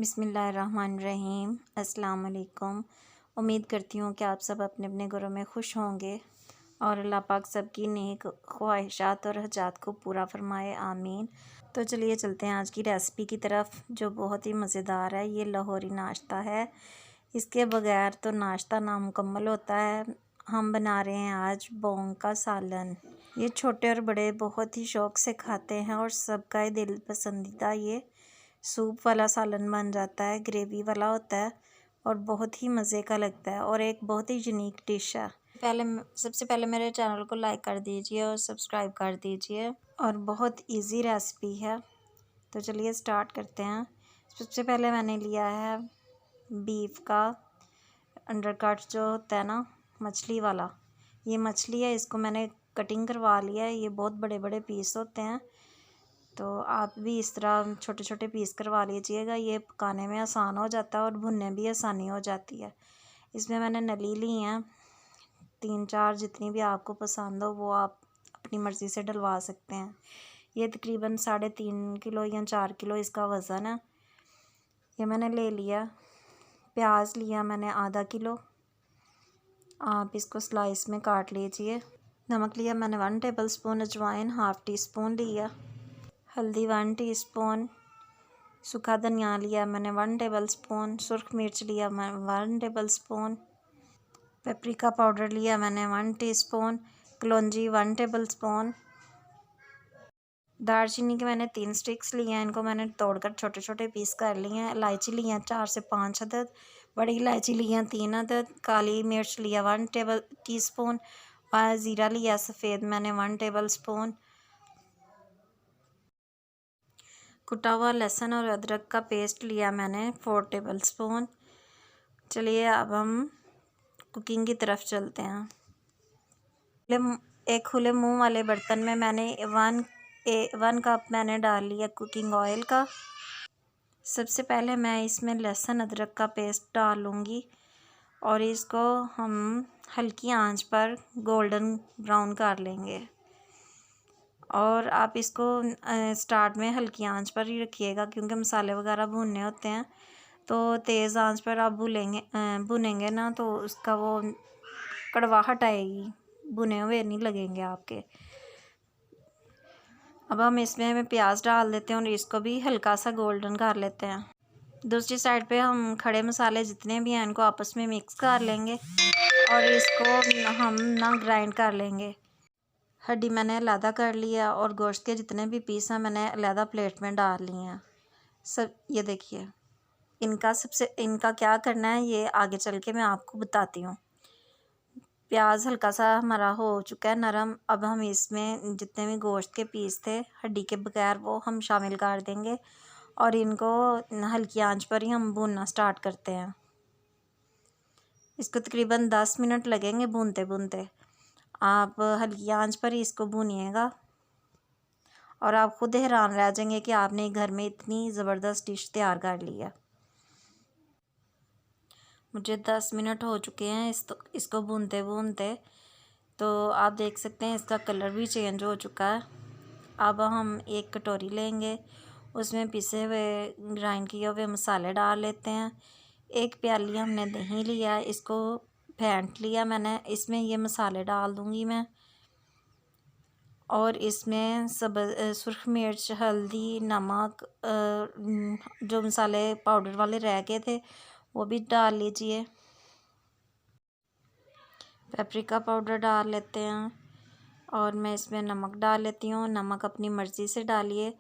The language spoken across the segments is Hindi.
बिस्मिल्लाहिर्रहमानिर्रहीम। अस्सलाम वालेकुम। उम्मीद करती हूँ कि आप सब अपने अपने घरों में खुश होंगे और अल्लाह पाक सबकी नेक ख्वाहिशात और हजात को पूरा फरमाए, आमीन। तो चलिए चलते हैं आज की रेसिपी की तरफ, जो बहुत ही मज़ेदार है। ये लाहौरी नाश्ता है, इसके बगैर तो नाश्ता नामुकम्मल होता है। हम बना रहे हैं आज बोंग का सालन। ये छोटे और बड़े बहुत ही शौक़ से खाते हैं और सबका ही दिल पसंदीदा ये सूप वाला सालन बन जाता है। ग्रेवी वाला होता है और बहुत ही मज़े का लगता है और एक बहुत ही यूनिक डिश है। सबसे पहले मेरे चैनल को लाइक कर दीजिए और सब्सक्राइब कर दीजिए। और बहुत इजी रेसिपी है, तो चलिए स्टार्ट करते हैं। सबसे पहले मैंने लिया है बीफ का अंडरकट, जो होता है ना मछली वाला। ये मछली है, इसको मैंने कटिंग करवा लिया है। ये बहुत बड़े बड़े पीस होते हैं, तो आप भी इस तरह छोटे छोटे पीस करवा लीजिएगा। ये पकाने में आसान हो जाता है और भुनने भी आसानी हो जाती है। इसमें मैंने नली ली हैं 3-4, जितनी भी आपको पसंद हो वो आप अपनी मर्ज़ी से डलवा सकते हैं। ये तकरीबन 3.5 किलो या 4 किलो इसका वज़न है। ये मैंने ले लिया। प्याज लिया मैंने आधा किलो, आप इसको स्लाइस में काट लीजिए। नमक लिया मैंने 1 टेबलस्पून, अजवाइन 1/2 टीस्पून लिया, हल्दी 1 टीस्पून, सूखा धनिया लिया मैंने 1 टेबलस्पून, सुर्ख मिर्च लिया मैं 1 टेबलस्पून, पेपरिका पाउडर लिया मैंने 1 टीस्पून, कलौंजी 1 टेबलस्पून। दालचीनी के मैंने 3 स्टिक्स लिए हैं, इनको मैंने तोड़कर छोटे छोटे पीस कर लिए हैं। इलायची ली हैं 4 से 5 अदद, बड़ी इलायची ली हैं 3 अदद, काली मिर्च लिया 1 टीस्पून, और ज़ीरा लिया सफ़ेद मैंने 1 टेबलस्पून। कुटा हुआ लहसुन और अदरक का पेस्ट लिया मैंने 4 टेबलस्पून। चलिए अब हम कुकिंग की तरफ चलते हैं। एक खुले मुंह वाले बर्तन में मैंने 1 कप मैंने डाल लिया कुकिंग ऑयल का। सबसे पहले मैं इसमें लहसुन अदरक का पेस्ट डालूँगी और इसको हम हल्की आंच पर गोल्डन ब्राउन कर लेंगे। और आप इसको स्टार्ट में हल्की आंच पर ही रखिएगा, क्योंकि मसाले वगैरह भूनने होते हैं। तो तेज़ आंच पर आप भुनेंगे ना तो उसका वो कड़वाहट आएगी, भुने हुए नहीं लगेंगे आपके। अब हम इसमें प्याज डाल देते हैं और इसको भी हल्का सा गोल्डन कर लेते हैं। दूसरी साइड पे हम खड़े मसाले जितने भी हैं इनको आपस में मिक्स कर लेंगे और इसको हम ना ग्राइंड कर लेंगे। हड्डी मैंने अलहदा कर लिया और गोश्त के जितने भी पीस हैं मैंने अलहदा प्लेट में डाल लिए हैं सब। ये देखिए, इनका क्या करना है ये आगे चल के मैं आपको बताती हूँ। प्याज हल्का सा हमारा हो चुका है नरम। अब हम इसमें जितने भी गोश्त के पीस थे हड्डी के बगैर वो हम शामिल कर देंगे और इनको हल्की आंच पर ही हम भूनना स्टार्ट करते हैं। इसको तकरीबन 10 मिनट लगेंगे भूनते भूनते। आप हल्की आंच पर ही इसको भूनिएगा और आप खुद हैरान रह जाएंगे कि आपने घर में इतनी ज़बरदस्त डिश तैयार कर ली है। मुझे 10 मिनट हो चुके हैं इसको भूनते भूनते, तो आप देख सकते हैं इसका कलर भी चेंज हो चुका है। अब हम एक कटोरी लेंगे, उसमें पिसे हुए ग्राइंड किए हुए मसाले डाल लेते हैं। 1 प्याली हमने दही लिया, इसको फेंट लिया मैंने। इसमें ये मसाले डाल दूँगी मैं और इसमें सुर्ख मिर्च, हल्दी, नमक, जो मसाले पाउडर वाले रह गए थे वो भी डाल लीजिए। पेपरिका पाउडर डाल लेते हैं और मैं इसमें नमक डाल लेती हूँ। नमक अपनी मर्ज़ी से डालिए,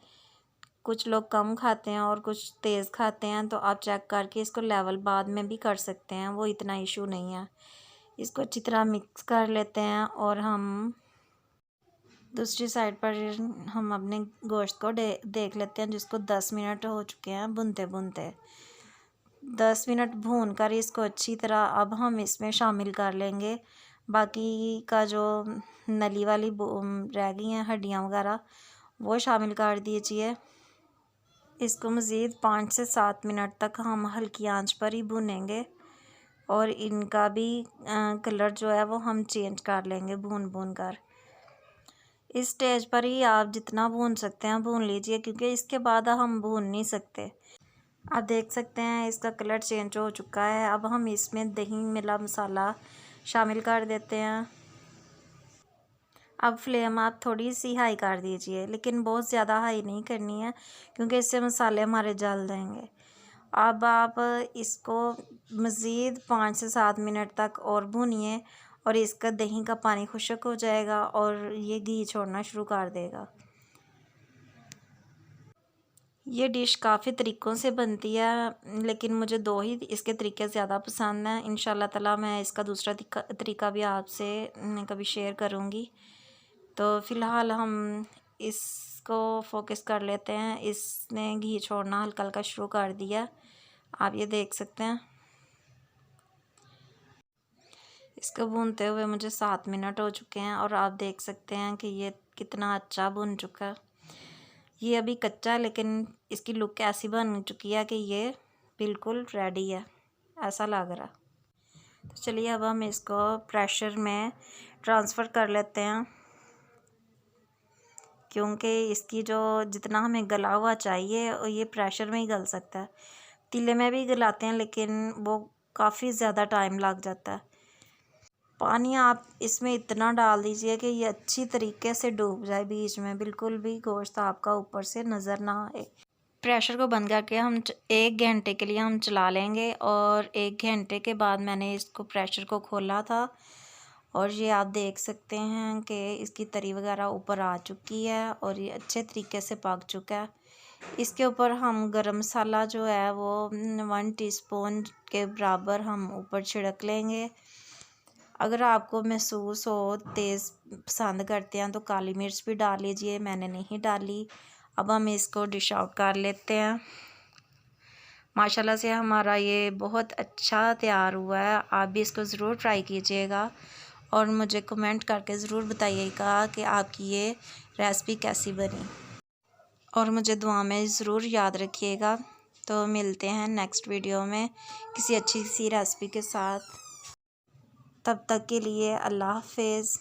कुछ लोग कम खाते हैं और कुछ तेज़ खाते हैं, तो आप चेक करके इसको लेवल बाद में भी कर सकते हैं, वो इतना इशू नहीं है। इसको अच्छी तरह मिक्स कर लेते हैं और हम दूसरी साइड पर हम अपने गोश्त को देख लेते हैं, जिसको 10 मिनट हो चुके हैं भूनते भूनते। 10 मिनट भून कर इसको अच्छी तरह अब हम इसमें शामिल कर लेंगे बाकी का जो नली वाली रह गई हैं हड्डियाँ वगैरह, वो शामिल कर दीजिए। इसको मज़ीद 5 से 7 मिनट तक हम हल्की आंच पर ही भूनेंगे और इनका भी कलर जो है वो हम चेंज कर लेंगे भून भून कर। इस स्टेज पर ही आप जितना भून सकते हैं भून लीजिए, क्योंकि इसके बाद हम भून नहीं सकते। आप देख सकते हैं इसका कलर चेंज हो चुका है। अब हम इसमें दही मिला मसाला शामिल कर देते हैं। अब फ्लेम आप थोड़ी सी हाई कर दीजिए, लेकिन बहुत ज़्यादा हाई नहीं करनी है क्योंकि इससे मसाले हमारे जल जाएंगे। अब आप इसको मज़ीद 5 से 7 मिनट तक और भूनिए और इसका दही का पानी खुश्क हो जाएगा और ये घी छोड़ना शुरू कर देगा। ये डिश काफ़ी तरीक़ों से बनती है, लेकिन मुझे दो ही इसके तरीके ज़्यादा पसंद हैं। इंशाल्लाह ताला मैं इसका दूसरा तरीका भी आपसे कभी शेयर करूँगी। तो फ़िलहाल हम इसको फोकस कर लेते हैं। इसने घी छोड़ना हल्का हल्का शुरू कर दिया, आप ये देख सकते हैं। इसको भूनते हुए मुझे 7 मिनट हो चुके हैं और आप देख सकते हैं कि ये कितना अच्छा भुन चुका है। ये अभी कच्चा है, लेकिन इसकी लुक ऐसी बन चुकी है कि ये बिल्कुल रेडी है, ऐसा लग रहा। तो चलिए अब हम इसको प्रेशर में ट्रांसफ़र कर लेते हैं, क्योंकि इसकी जो जितना हमें गला हुआ चाहिए और ये प्रेशर में ही गल सकता है। तीले में भी गलाते हैं, लेकिन वो काफ़ी ज़्यादा टाइम लग जाता है। पानी आप इसमें इतना डाल दीजिए कि ये अच्छी तरीके से डूब जाए बीच में, बिल्कुल भी गोश्त आपका ऊपर से नज़र ना आए। प्रेशर को बंद करके हम 1 घंटे के लिए हम चला लेंगे और 1 घंटे के बाद मैंने इसको प्रेशर को खोला था और ये आप देख सकते हैं कि इसकी तरी वगैरह ऊपर आ चुकी है और ये अच्छे तरीके से पक चुका है। इसके ऊपर हम गरम मसाला जो है वो 1 टीस्पून के बराबर हम ऊपर छिड़क लेंगे। अगर आपको महसूस हो तेज़ पसंद करते हैं तो काली मिर्च भी डाल लीजिए, मैंने नहीं डाली। अब हम इसको डिश आउट कर लेते हैं। माशाल्लाह से हमारा ये बहुत अच्छा तैयार हुआ है। आप भी इसको ज़रूर ट्राई कीजिएगा और मुझे कमेंट करके ज़रूर बताइएगा कि आपकी ये रेसिपी कैसी बनी, और मुझे दुआ में ज़रूर याद रखिएगा। तो मिलते हैं नेक्स्ट वीडियो में किसी अच्छी सी रेसिपी के साथ। तब तक के लिए अल्लाह हाफ़िज़।